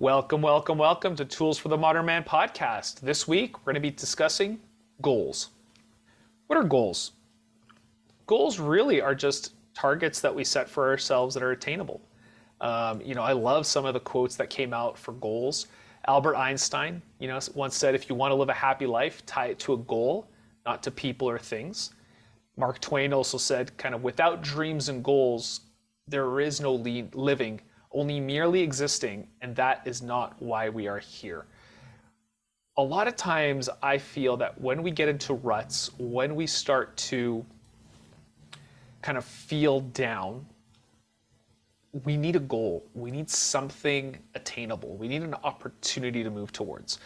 Welcome, welcome, welcome to Tools for the Modern Man podcast. This week, we're going to be discussing goals. What are goals? Goals really are just targets that we set for ourselves that are attainable. I love some of the quotes that came out for goals. Albert Einstein, once said, if you want to live a happy life, tie it to a goal, not to people or things. Mark Twain also said, kind of, without dreams and goals, there is no living, only merely existing, and that is not why we are here. A lot of times I feel that when we get into ruts, when we start to kind of feel down, we need a goal. We need something attainable. We need an opportunity to move towards.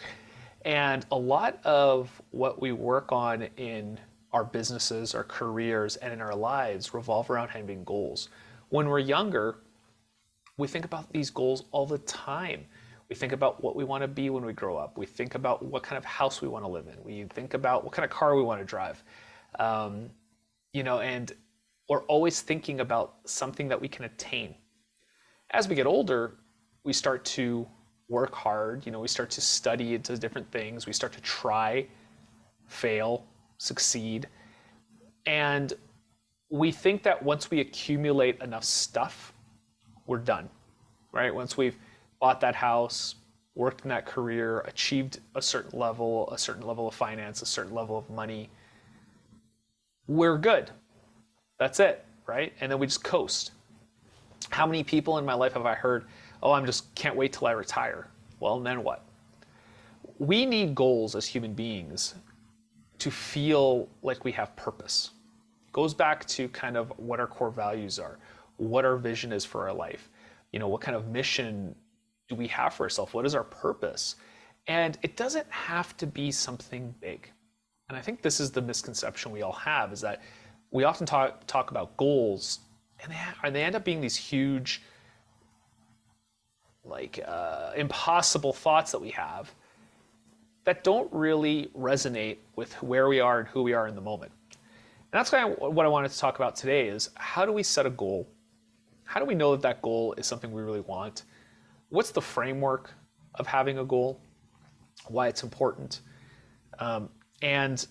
And a lot of what we work on in our businesses, our careers, and in our lives revolve around having goals. When we're younger, we think about these goals all the time. We think about what we want to be when we grow up. We think about what kind of house we want to live in. We think about what kind of car we want to drive. And we're always thinking about something that we can attain. As we get older, we start to work hard. We start to study into different things. We start to try, fail, succeed. And we think that once we accumulate enough stuff, we're done, right? Once we've bought that house, worked in that career, achieved a certain level of finance, a certain level of money, we're good. That's it, right? And then we just coast. How many people in my life have I heard, oh, I'm just can't wait till I retire? Well, and then what? We need goals as human beings to feel like we have purpose. Goes back to kind of what our core values are, what our vision is for our life. What kind of mission do we have for ourselves? What is our purpose? And it doesn't have to be something big. And I think this is the misconception we all have, is that we often talk about goals, and they end up being these huge, impossible thoughts that we have that don't really resonate with where we are and who we are in the moment. And that's kind of what I wanted to talk about today is, how do we set a goal? How do we know that that goal is something we really want? What's the framework of having a goal? Why it's important? And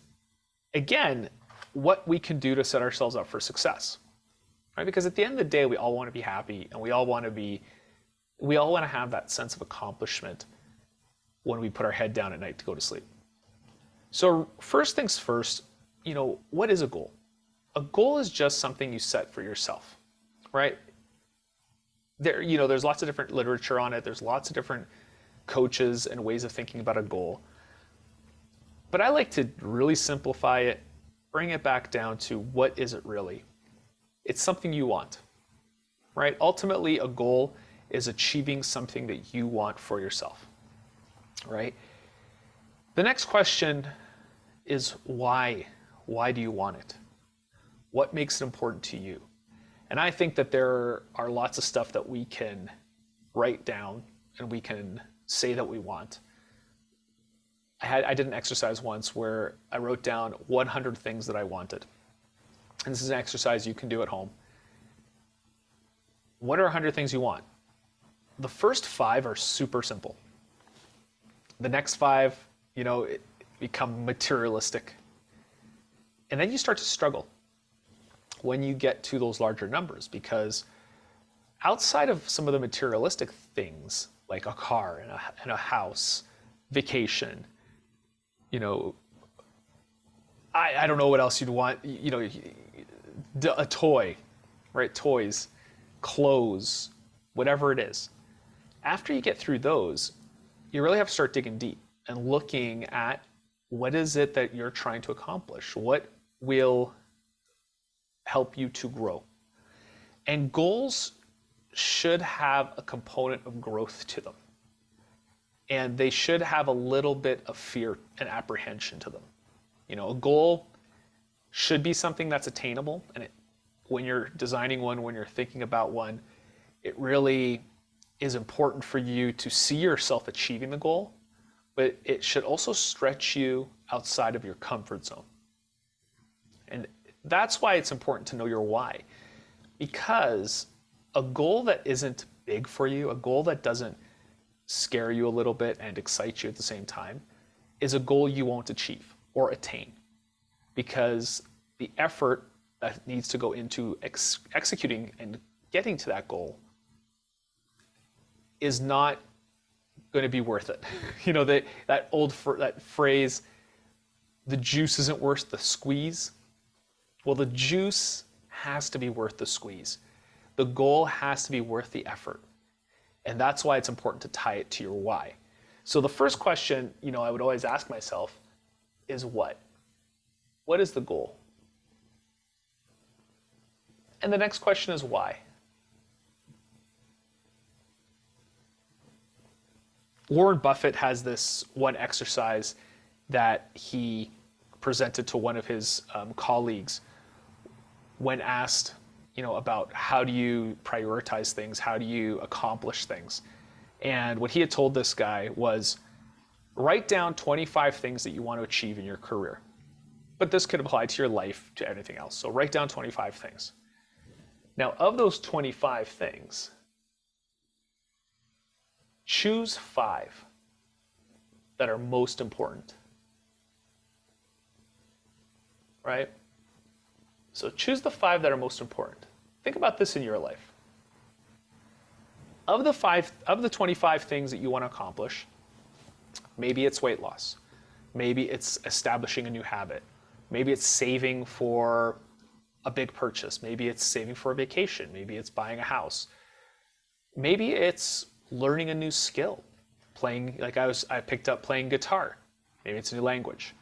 again, what we can do to set ourselves up for success, right? Because at the end of the day, we all want to be happy, and we all want to have that sense of accomplishment when we put our head down at night to go to sleep. So first things first, what is a goal? A goal is just something you set for yourself, right? There's lots of different literature on it. There's lots of different coaches and ways of thinking about a goal. But I like to really simplify it, bring it back down to what is it really? It's something you want, right? Ultimately, a goal is achieving something that you want for yourself, right? The next question is why? Why do you want it? What makes it important to you? And I think that there are lots of stuff that we can write down and we can say that we want. I did an exercise once where I wrote down 100 things that I wanted. And this is an exercise you can do at home. What are 100 things you want? The first 5 are super simple. The next 5, become materialistic. And then you start to struggle when you get to those larger numbers, because outside of some of the materialistic things like a car and a house, vacation, I don't know what else you'd want, a toy, right? Toys, clothes, whatever it is. After you get through those, you really have to start digging deep and looking at what is it that you're trying to accomplish? What will help you to grow? And goals should have a component of growth to them. And they should have a little bit of fear and apprehension to them. A goal should be something that's attainable. And when you're designing one, when you're thinking about one, it really is important for you to see yourself achieving the goal, but it should also stretch you outside of your comfort zone. And that's why it's important to know your why. Because a goal that isn't big for you, a goal that doesn't scare you a little bit and excite you at the same time is a goal you won't achieve or attain, because the effort that needs to go into executing and getting to that goal is not going to be worth it. You know, that phrase, the juice isn't worth the squeeze. Well, the juice has to be worth the squeeze. The goal has to be worth the effort. And that's why it's important to tie it to your why. So the first question, you know, I would always ask myself is what? What is the goal? And the next question is why? Warren Buffett has this one exercise that he presented to one of his colleagues when asked, you know, about how do you prioritize things, how do you accomplish things. And what he had told this guy was, write down 25 things that you want to achieve in your career. But this could apply to your life, to anything else. So write down 25 things. Now, of those 25 things, choose 5 that are most important. Right? So choose the 5 that are most important. Think about this in your life. Of the 25 things that you want to accomplish, maybe it's weight loss. Maybe it's establishing a new habit. Maybe it's saving for a big purchase. Maybe it's saving for a vacation. Maybe it's buying a house. Maybe it's learning a new skill. I picked up playing guitar. Maybe it's a new language.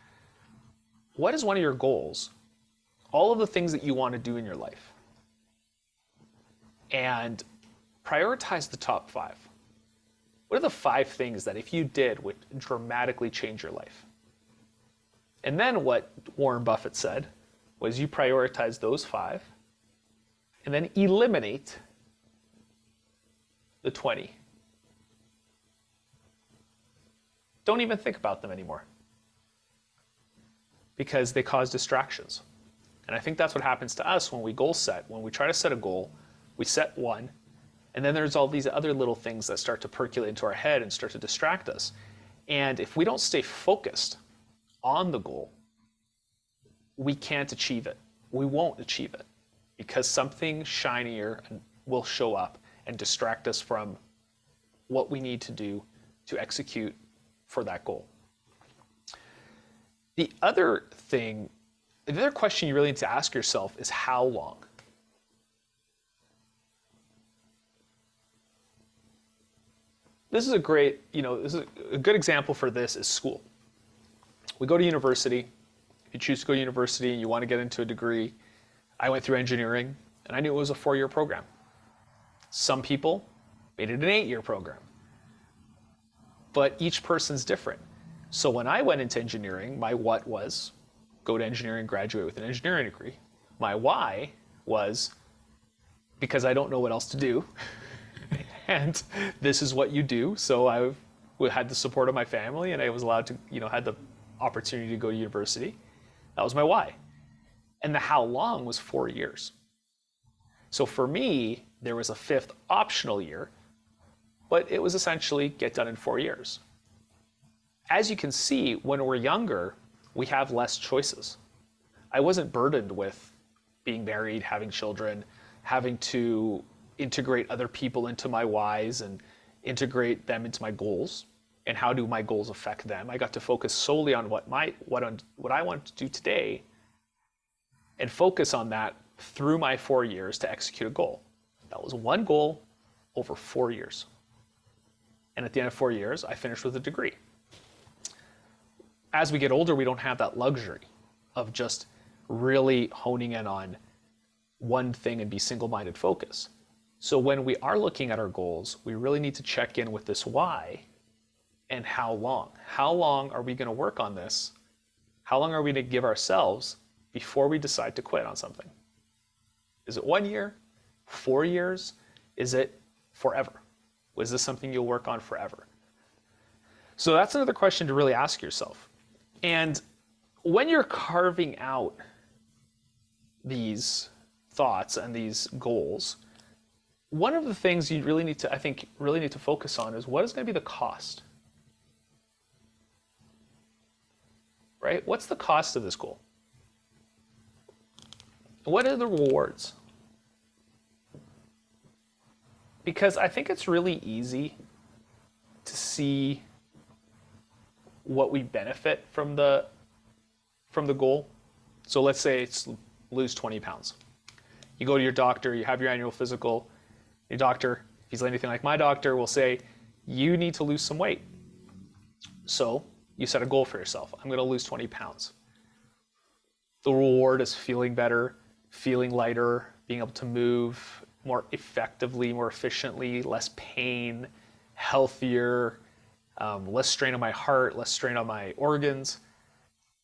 What is one of your goals? All of the things that you want to do in your life. And prioritize the top 5. What are the 5 things that if you did would dramatically change your life? And then what Warren Buffett said was you prioritize those 5 and then eliminate the 20. Don't even think about them anymore, because they cause distractions. And I think that's what happens to us when we goal set. When we try to set a goal, we set one, and then there's all these other little things that start to percolate into our head and start to distract us. And if we don't stay focused on the goal, we can't achieve it. We won't achieve it, because something shinier will show up and distract us from what we need to do to execute for that goal. The other question you really need to ask yourself is how long? This is a good example for this is school. We go to university. If you choose to go to university and you want to get into a degree, I went through engineering and I knew it was a 4-year program. Some people made it an 8-year program. But each person's different. So when I went into engineering, my what was go to engineering, graduate with an engineering degree. My why was because I don't know what else to do. And this is what you do. So I had the support of my family and I was allowed to, had the opportunity to go to university. That was my why. And the how long was 4 years. So for me, there was a 5th optional year, but it was essentially get done in 4 years. As you can see, when we're younger, we have less choices. I wasn't burdened with being married, having children, having to integrate other people into my whys and integrate them into my goals. And how do my goals affect them? I got to focus solely on what I want to do today and focus on that through my 4 years to execute a goal. That was one goal over 4 years. And at the end of 4 years, I finished with a degree. As we get older, we don't have that luxury of just really honing in on one thing and be single-minded focus. So when we are looking at our goals, we really need to check in with this why and how long. How long are we going to work on this? How long are we going to give ourselves before we decide to quit on something? Is it 1 year? 4 years? Is it forever? Was this something you'll work on forever? So that's another question to really ask yourself. And when you're carving out these thoughts and these goals, one of the things you really need to, I think, really need to focus on is what is going to be the cost, right? What's the cost of this goal? What are the rewards? Because I think it's really easy to see what we benefit from the goal. So let's say it's lose 20 pounds. You go to your doctor, you have your annual physical. Your doctor, if he's anything like my doctor, will say, you need to lose some weight. So you set a goal for yourself. I'm going to lose 20 pounds. The reward is feeling better, feeling lighter, being able to move more effectively, more efficiently, less pain, healthier, less strain on my heart, less strain on my organs.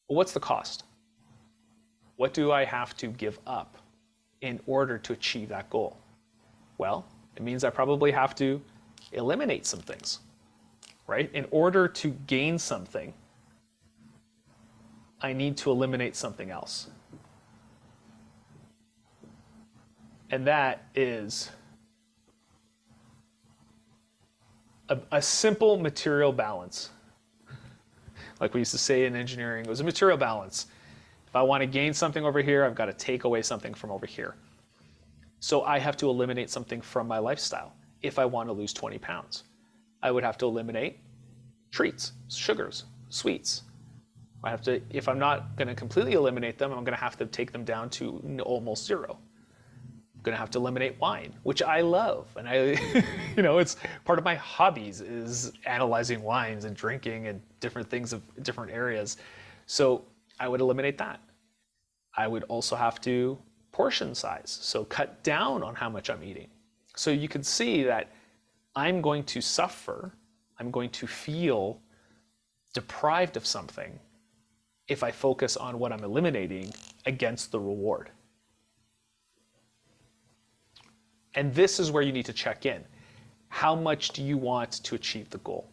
But what's the cost? What do I have to give up in order to achieve that goal? Well, it means I probably have to eliminate some things, right? In order to gain something, I need to eliminate something else. And that is a simple material balance. Like we used to say in engineering, it was a material balance. If I want to gain something over here, I've got to take away something from over here. So I have to eliminate something from my lifestyle. If I want to lose 20 pounds, I would have to eliminate treats, sugars, sweets. I have to, if I'm not going to completely eliminate them, I'm going to have to take them down to almost zero. I'm going to have to eliminate wine, which I love. And I, it's part of my hobbies is analyzing wines and drinking and different things of different areas. So I would eliminate that. I would also have to portion size, so cut down on how much I'm eating. So you can see that I'm going to suffer, I'm going to feel deprived of something if I focus on what I'm eliminating against the reward. And this is where you need to check in. How much do you want to achieve the goal?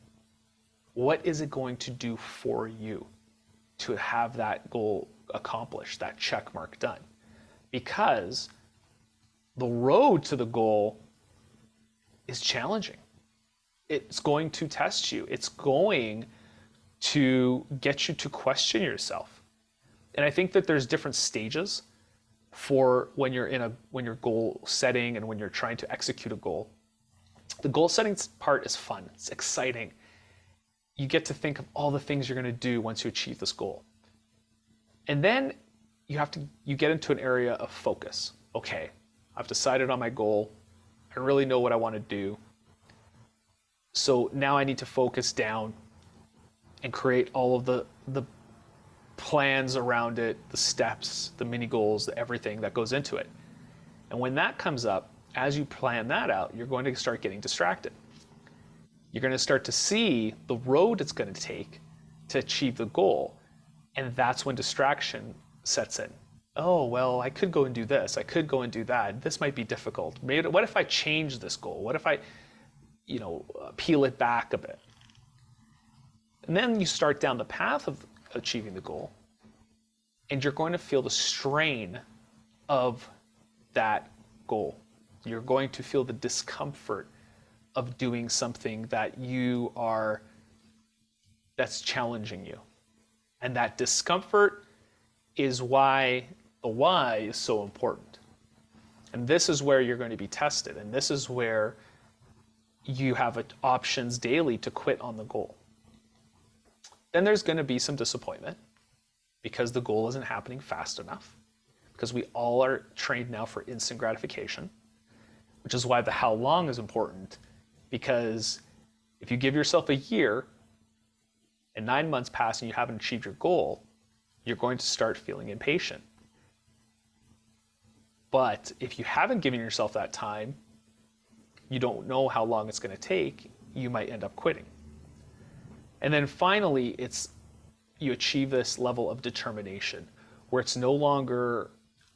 What is it going to do for you to have that goal accomplished, that check mark done? Because the road to the goal is challenging. It's going to test you. It's going to get you to question yourself. And I think that there's different stages for when you're goal setting and when you're trying to execute a goal. The goal setting part is fun. It's exciting. You get to think of all the things you're going to do once you achieve this goal. And then you get into an area of focus. Okay, I've decided on my goal. I really know what I want to do. So now I need to focus down and create all of the plans around it, the steps, the mini goals, everything that goes into it. And when that comes up, as you plan that out, you're going to start getting distracted. You're going to start to see the road it's going to take to achieve the goal. And that's when distraction sets in. Oh, well, I could go and do this. I could go and do that. This might be difficult. What if I change this goal? What if I, peel it back a bit? And then you start down the path of achieving the goal, and you're going to feel the strain of that goal. You're going to feel the discomfort of doing something that's challenging you. And that discomfort is why the why is so important. And this is where you're going to be tested. And this is where you have options daily to quit on the goal. Then there's going to be some disappointment because the goal isn't happening fast enough, because we all are trained now for instant gratification, which is why the how long is important, because if you give yourself a year and 9 months pass and you haven't achieved your goal, you're going to start feeling impatient. But if you haven't given yourself that time, you don't know how long it's going to take, you might end up quitting. And then finally, you achieve this level of determination where it's no longer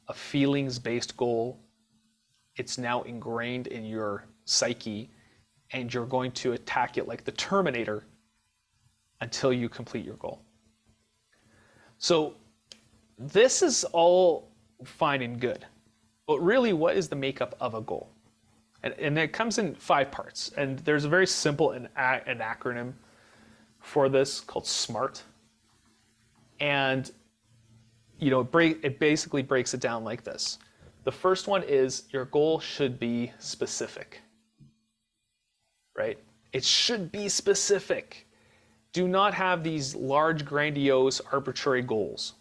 a feelings-based goal. It's now ingrained in your psyche, and you're going to attack it like the Terminator until you complete your goal. So this is all fine and good, but really, what is the makeup of a goal? And it comes in 5 parts. And there's a very simple an acronym for this called SMART. And it basically breaks it down like this. The first one is your goal should be specific, right? It should be specific. Do not have these large, grandiose, arbitrary goals.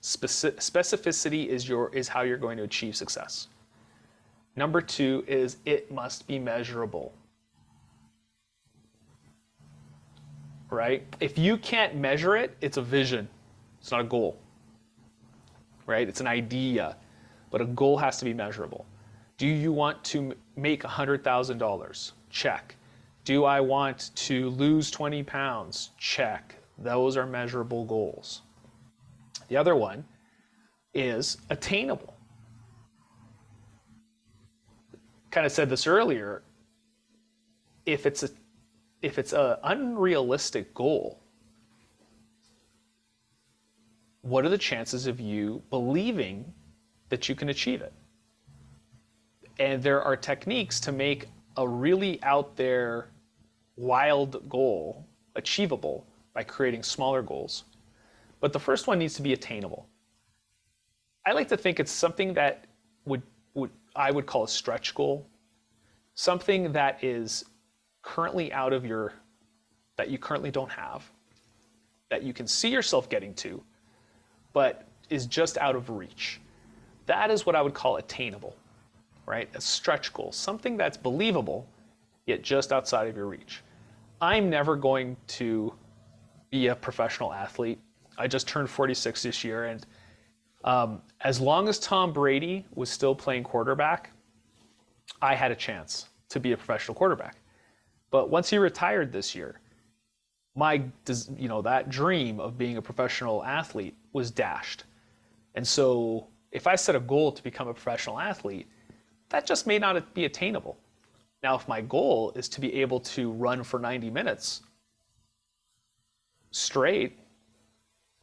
Specificity is how you're going to achieve success. Number 2 is it must be measurable, right? If you can't measure it, it's a vision. It's not a goal, right? It's an idea, but a goal has to be measurable. Do you want to make $100,000? Check. Do I want to lose 20 pounds? Check. Those are measurable goals. The other one is attainable. Kind of said this earlier. If it's an unrealistic goal, what are the chances of you believing that you can achieve it? And there are techniques to make a really out there, wild goal achievable by creating smaller goals. But the first one needs to be attainable. I like to think it's something that I would call a stretch goal, something that is currently that you currently don't have, that you can see yourself getting to, but is just out of reach. That is what I would call attainable, right? A stretch goal, something that's believable, yet just outside of your reach. I'm never going to be a professional athlete. I just turned 46 this year, and as long as Tom Brady was still playing quarterback, I had a chance to be a professional quarterback. But once he retired this year, that dream of being a professional athlete was dashed. And so if I set a goal to become a professional athlete, that just may not be attainable. Now, if my goal is to be able to run for 90 minutes straight,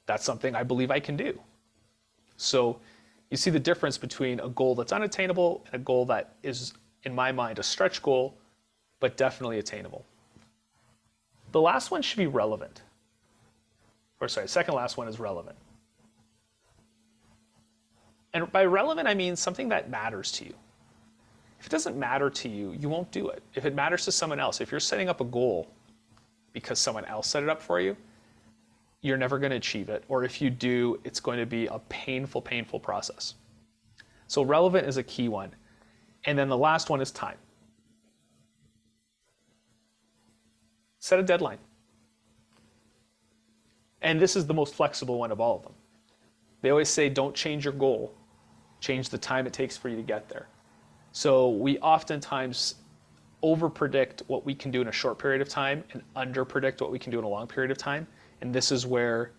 that's something I believe I can do. So you see the difference between a goal that's unattainable and a goal that is, in my mind, a stretch goal, but definitely attainable. The last one should be relevant. Second last one is relevant. And by relevant, I mean something that matters to you. If it doesn't matter to you, you won't do it. If it matters to someone else, if you're setting up a goal because someone else set it up for you, you're never going to achieve it. Or if you do, it's going to be a painful, painful process. So relevant is a key one. And then the last one is time. Set a deadline. And this is the most flexible one of all of them. They always say, don't change your goal, change the time it takes for you to get there. So we oftentimes over-predict what we can do in a short period of time and under-predict what we can do in a long period of time. And this is where,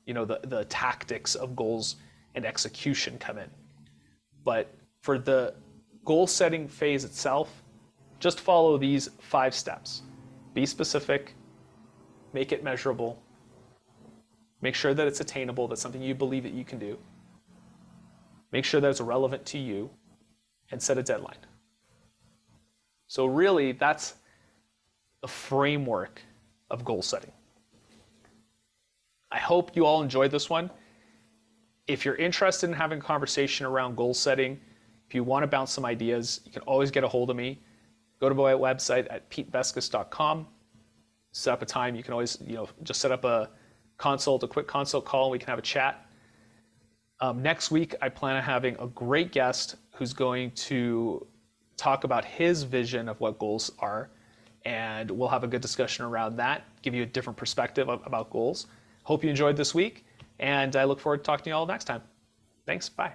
the tactics of goals and execution come in. But for the goal setting phase itself, just follow these 5 steps. Be specific, make it measurable, make sure that it's attainable, that's something you believe that you can do. Make sure that it's relevant to you, and set a deadline. So really, that's the framework of goal setting. I hope you all enjoyed this one. If you're interested in having a conversation around goal setting, if you want to bounce some ideas, you can always get a hold of me. Go to my website at petebeskus.com. Set up a time. You can always, just set up a quick consult call, and we can have a chat. Next week, I plan on having a great guest who's going to talk about his vision of what goals are, and we'll have a good discussion around that, give you a different perspective about goals. Hope you enjoyed this week, and I look forward to talking to you all next time. Thanks. Bye.